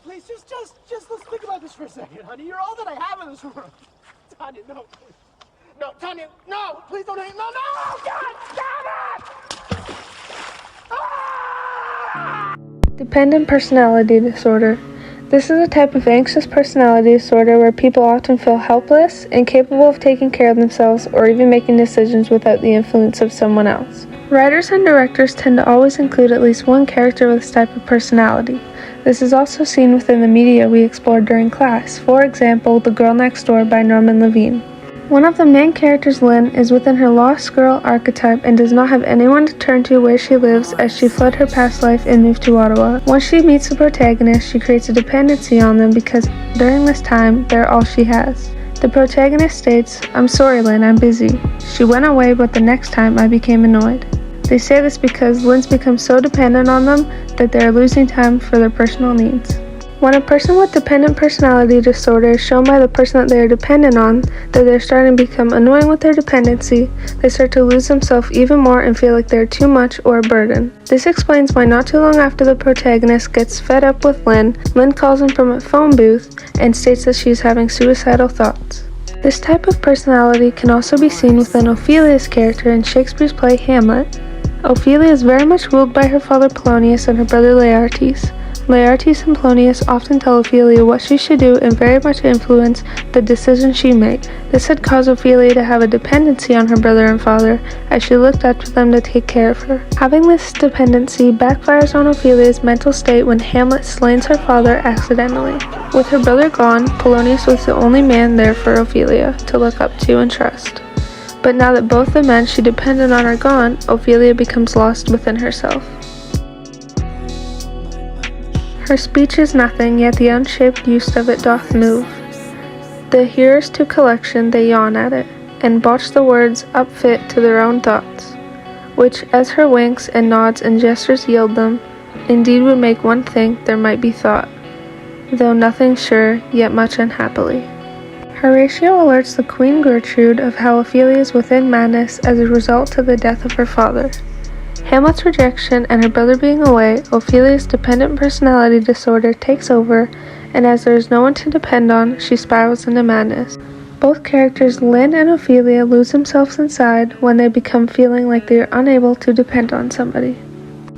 please, just let's think about this for a second, honey. You're all that I have in this world. Tanya, no, please. No, Tanya, no, please don't hate. No, God, damn it! Ah! Dependent personality disorder. This is a type of anxious personality disorder where people often feel helpless, incapable of taking care of themselves, or even making decisions without the influence of someone else. Writers and directors tend to always include at least one character with this type of personality. This is also seen within the media we explored during class, for example, The Girl Next Door by Norman Levine. One of the main characters, Lynn, is within her lost girl archetype and does not have anyone to turn to where she lives as she fled her past life and moved to Ottawa. Once she meets the protagonist, she creates a dependency on them because during this time, they're all she has. The protagonist states, "I'm sorry, Lynn, I'm busy. She went away, but the next time I became annoyed." They say this because Lynn's become so dependent on them that they are losing time for their personal needs. When a person with dependent personality disorder is shown by the person that they are dependent on that they're starting to become annoying with their dependency, they start to lose themselves even more and feel like they're too much or a burden. This explains why not too long after the protagonist gets fed up with Lynn calls him from a phone booth and states that she's having suicidal thoughts. This type of personality can also be seen within Ophelia's character in Shakespeare's play Hamlet. Ophelia is very much ruled by her father Polonius and her brother Laertes. Laertes and Polonius often tell Ophelia what she should do and very much influence the decisions she makes. This had caused Ophelia to have a dependency on her brother and father, as she looked up to them to take care of her. Having this dependency backfires on Ophelia's mental state when Hamlet slays her father accidentally. With her brother gone, Polonius was the only man there for Ophelia to look up to and trust. But now that both the men she depended on are gone, Ophelia becomes lost within herself. Her speech is nothing, yet the unshaped use of it doth move. The hearers to collection they yawn at it, and botch the words upfit to their own thoughts, which, as her winks and nods and gestures yield them, indeed would make one think there might be thought, though nothing sure, yet much unhappily. Horatio alerts the Queen Gertrude of how Ophelia is within madness as a result of the death of her father. Hamlet's rejection and her brother being away, Ophelia's dependent personality disorder takes over, and as there is no one to depend on, she spirals into madness. Both characters, Lynn and Ophelia, lose themselves inside when they become feeling like they are unable to depend on somebody.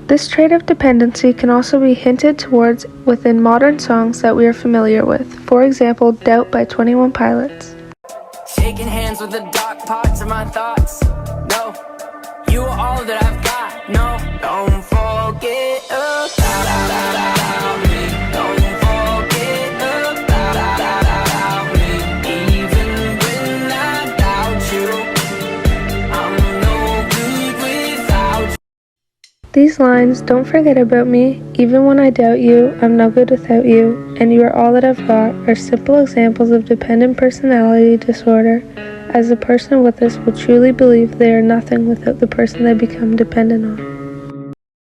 This trait of dependency can also be hinted towards within modern songs that we are familiar with, for example, Doubt by 21 Pilots. Shaking hands with the dark parts of my thoughts. No, you are all that I've got. No, don't forget about me. Don't forget about me. Even when I doubt you, I'm no good without you. These lines, "Don't forget about me, even when I doubt you, I'm no good without you, and you are all that I've got," are simple examples of dependent personality disorder, as the person with this will truly believe they are nothing without the person they become dependent on.